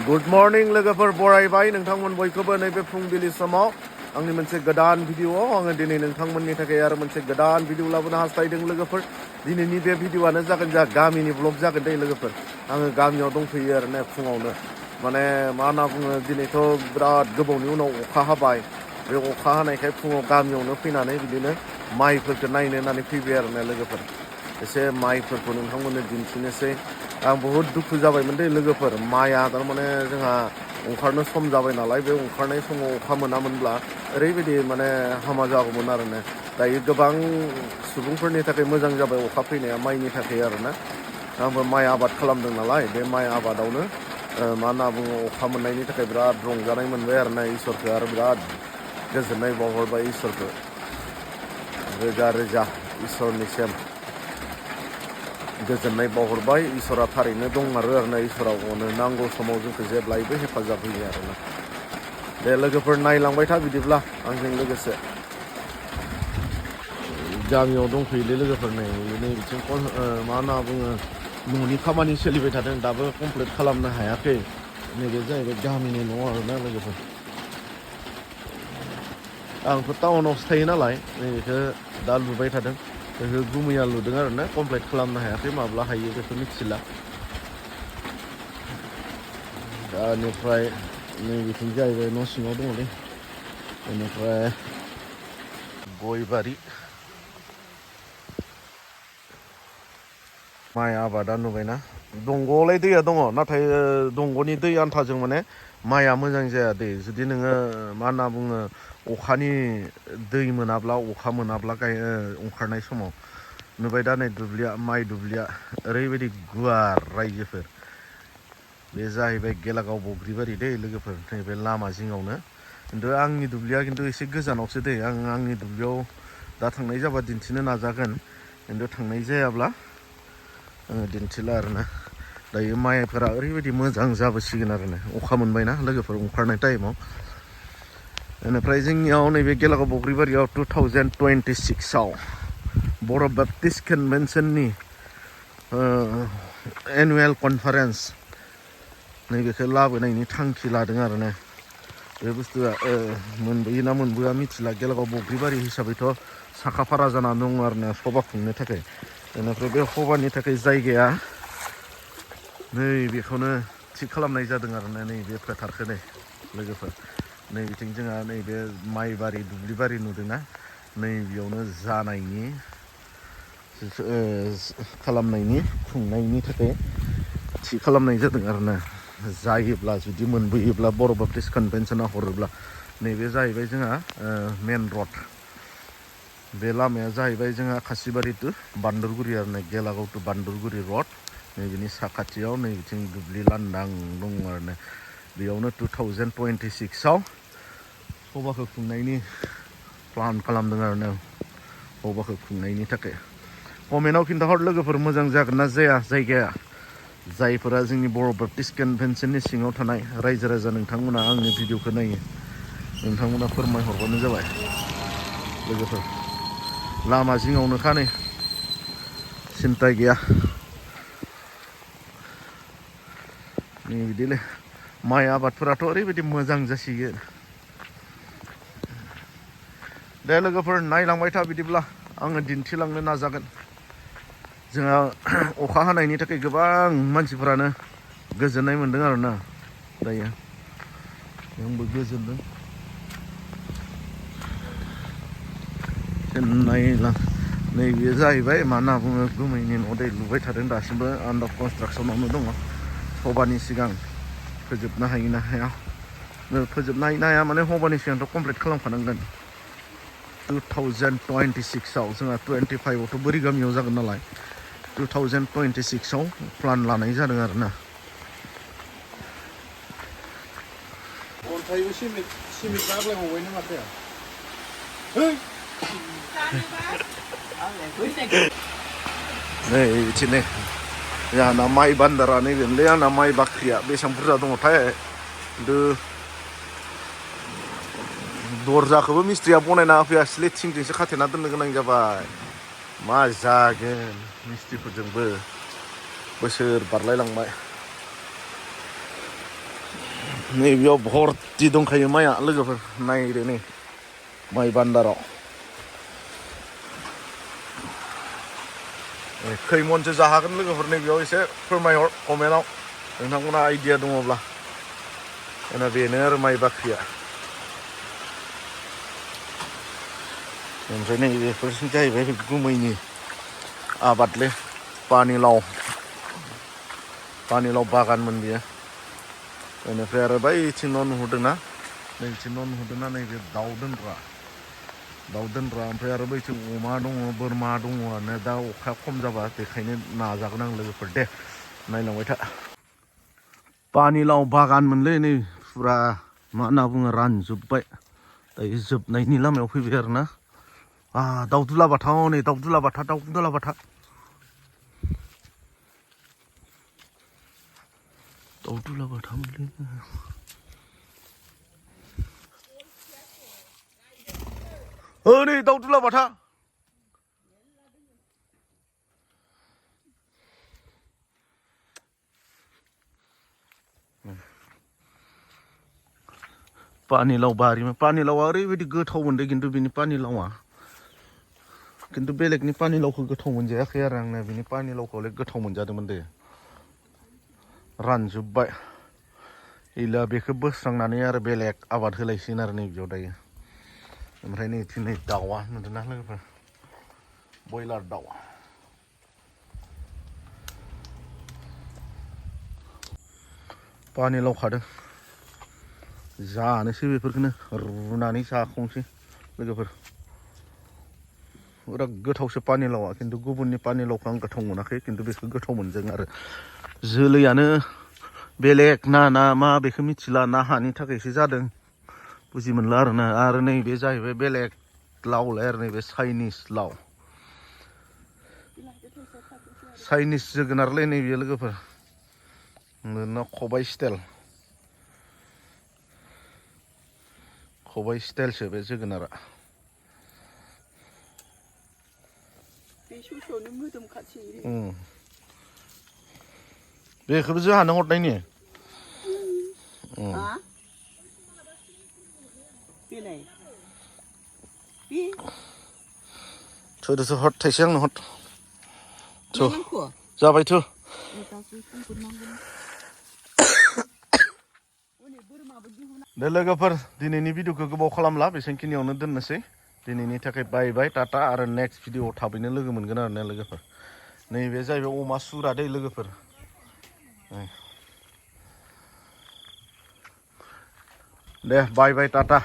Good morning लोगोफोर बरायबाय नोंथांमोन बयखौबो नैबे फुंबिलि समाव आंनि मोनसे गोदान भिडिअआव आङो दिनै नोंथांमोननि थाखाय आरो मोनसे गोदान भिडिअ लाबोनो हास्थायदों लोगोफोर दिनैनि बे भिडिअआनो जागोन जोंहा गामिनि ब्लग जागोन दे लोगोफोर आङो गामियाव दंफैयो आरो ना फुङावनो माने मा होनना बुङो दिनैथ' बिराद गोबावनि उनाव अखा हाबाय बे अखा हानायखाय फुङाव गामियावनो फैनानै बिदिनो माइफोरखौ नायनो होननानै फैबाय आरो ना लोगोफोर एसे माइफोरखौ नोंथांमोननो दिन्थिनोसै आं बहुद दुखु जाबायमोन दे लोगोफोर माइआ थारमाने जोंहा ओंखारनो सम जाबाय नालाय बे ओंखारनाय समाव अखा मोनामोनब्ला ओरैबायदि माने हामा जागौमोन आरो ना दायो गोबां सुबुंफोरनि थाखाय मोजां जाबाय अखा फैनाया माइनि थाखाय आरो ना आंबो माइ आबाद खालामदों नालाय बे माइ आबादावनो मा होनना बुङो अखा मोननायनि थाखाय बिराद रंजानाय मोनबाय आरो ना इसोरखौ आरो बिराद गोजोननाय बावहरबाय इसोरखौ रोजा रोजा इसोरनिसिम गोजोननाय बावहरबाय इसोरा थारैनो दंमारो आरोना इसोरा अनो नांगौ समाव जोंखौ जेब्लायबो हेफाजाब होयो आरोना दे लोगोफोर नायलांबाय था बिदिब्ला आंजों लोगोसे गामियाव दंफैयोलै लोगोफोर नै बिथिं मा होनना बुङो न'नि खामानि सोलिबाय थादों दाबो कमप्लिट खालामनो हायाखै नैबे जाहैबाय गामिनि न' आरोना लोगोफोर आंथ' टाउनावसो थायो नालाय नैबेखौ दा लुबाय थादों बेखौ गुमैया लुदों आरो ना कमप्लिट खालामनो हायाखै माब्ला हायो बेखौ मिथिला दा बेनिफ्राय नैबेथिं जाहैबाय न' सिङाव दङलै बेनिफ्राय गय बारि माइ आबादा नुबायना दंग'आवलाय दैया दङ नाथाय दंग'नि दै आन्थाजों माने माइआ मोजां जाया दै जुदि नोङो मा होनना बुङो अखानि दै मोनाब्ला अखा मोनाब्ला ओंखारनाय समाव नुबाय दा नै दुब्लिया माइ दुब्लिया ओरैबायदि गुवार रायजोफोर बे जाहैबाय गेलागाव बग्रिबारि दै लोगोफोर नैबे लामा जिङावनो खिन्थु आंनि दुब्लिया खिन्थु एसे गोजानावसो दै आंनि दुब्लियाव दा थांनाय जाबा दिन्थिनो नाजागोन खिन्थु थांनाय जायाब्ला आङो दिन्थिला आरोना दायो माइफोरा ओरैबायदि मोजां जाबोसिगोन आरोना अखा मोनबायना लोगोफोर ओंखारनाय टाइमाव बेनिफ्राय जोंनियाव नैबे गेलागाव बग्रिबारियाव 2026आव बर' बाप्टिस्ट कनभेन्सननि एनुवेल कनफारेन्स नैबेखौ लाबोनायनि थांखि लादों आरोना बे बुस्थुआ मोनबोयो ना मोनबोआ मिथिला गेलागाव बग्रिबारि हिसाबैथ' साखाफारा जाना दङ आरोना सभा खुंनो थाखाय बेनिफ्राय बे सभानि थाखाय जायगाया नै बेखौनो थिग खालामनाय जादों आरोना नैबे फोथारखौ नै लोगोफोर नैबिथिं जोंहा नैबे माइबारि दुब्लिबारि नुदोंना नैबेयावनो जानायनि खालामनायनि खुंनायनि थाखाय थि खालामनाय जादों आरोना जायोब्ला जुदि मोनबोयोब्ला बर' बाप्टिस्ट कनभेन्सना हरोब्ला नैबे जाहैबाय जोंहा मेन रड बे लामाया जाहैबाय जोंहा खासिबारि टु बान्दरगुरि आरो ना गेलागाव टु बान्दरगुरि रड नैबेनि साखाथियाव नैबिथिं दुब्लि लांदां दङ आरो ना बेयावनो 2026आव सभाखौ खुंनायनि प्लान खालामदों आरो ना सभाखौ खुंनायनि थाखाय कमेन्टआव खिन्थाहर लोगोफोर मोजां जागोन ना जाया जायगाया जायफोरा जोंनि बर' बाप्टिस्ट कनभेन्सननि सिङाव थानाय रायजो राजा नोंथांमोना आंनि भिडिअखौ नायो नोंथांमोना फोरमायहरबानो जाबाय लोगोफोर लामा जिङावनोखा नै सिन्था गैया नै बिदिनो माइ आबादफोराथ' ओरैबायदि मोजां जासिगोन दे लोगोफोर नायलांबाय था बिदिब्ला आङो दिन्थिलांनो नाजागोन जोंहा अखा हानायनि थाखाय गोबां मानसिफोरानो गोजोननाय मोनदों आरोना दायो आंबो गोजोनदों नैबे जाहैबाय मा होनना बुङो गुमैनि न' दै लुबाय थादों दासिमबो आन्डार कनस्ट्राक्सनावनो दङ सभानि सिगां फोजोबनो हायो ना हाया फोजोबनो हायो ना हाया माने सभानि सिगांथ' कमप्लिट खालामखानांगोन 2026आव जोंहा 25आवथ' बोरि गामियाव जागोन नालाय 2026आव प्लान लानाय जादों आरोना अन्थाइबो सिमेन्ट आग्लायबावबायनो माथो नै बिदिनो जोंहाना माइ बान्दारा नैबेनोलै आंना माइ बाख्रिया बेसेबां बुरजा दङथाय खिन्थु दरजाखौबो मिस्ट्रिया बनायना होफैयासैलै थिंजोंसो खाथेना दोननो गोनां जाबाय मा जागोन मिस्ट्रिफोरजोंबो बोसोर बारलायलांबाय नैबेयाव भर्ति दंखायो माइआ लोगोफोर नायदो नै माइ बान्दाराव खै मनसो जाहागोन लोगोफोर नैबेयाव एसे फोरमायहर कमेन्टआव नोंथांमोना आइडिया दङब्ला बेनो आरो माइ बाख्रिया ओमफ्राय नै बेफोरसो जाहैबाय गुमैनि आबादलै पानिलाव बागानमोन बियो बेनिफ्राय आरो बैथिं न' नुहुरदोंना नैथिं न' नुहुरदोंना नैबे दाउ दोनग्रा ओमफ्राय आरो बैथिं अमा दङ बोरमा दङ दा अखा खम जाबा बेखायनो नाजागोन आं लोगोफोर दे नायलांबाय था पानिलाव बागानमोनलै नै फुरा मा होनना बुङो रानजोब्बाय दायो जोबनायनि लामायाव फैबाय आरो ना दाउदुला बाथा नै दाउदुला बाथामोनलै नै दाउदुला बाथा पानिलाव बारिमोन पानिलावा ओरैबायदि गोथाव मोनदों खिन्थु बिनि पानिलावा खिन्थु बेलेगनि पानिलावखौ गोथाव मोनजायाखै आरो आंना बिनि पानिलावखौलाय गोथाव मोनजादोंमोन दे रानजोब्बाय इला बेखौ बोस्रांनानै आरो बेलेग आबाद होलायसिगोन आरो नैबेयाव दायो ओमफ्राय नै दाउआ नुदोंना लोगोफोर बयलार दाउ पानिलाव खादों जानोसै बेफोरखौनो रुनानै जाखांसै लोगोफोर बिराद गोथावसो पानिलावा खिन्थु गुबुननि पानिलावखौ आं गोथाव मोनाखै खिन्थु बेखौ गोथाव मोनदों आरो जोलैयानो बेलेग ना मा बेखौ मिथिला ना हानि थाखायसो जादों बुजि मोनला आरोना आरो नैबे जाहैबाय बेलेग लावलाय आरो नैबे चाइनिस जोगोनारलै नैबे लोगोफोर ना खबाइ स्टाइलसो बे जोगोनारा बेखौबो जोंहानो हरनायनि थोदोसो हर थाइसे आंनो हर जाबायथ' दे लोगोफोर दिनैनि भिडिअखौ गोबाव खालामला बेसेबांखिनियावनो दोननोसै दिनैनि थाखाय बाय टाटा आरो नेक्स्ट भिडिअआव थाबैनो लोगो मोनगोन आरो ना लोगोफोर नैबे जाहैबाय अमा सुरा दै लोगोफोर दे बाय टाटा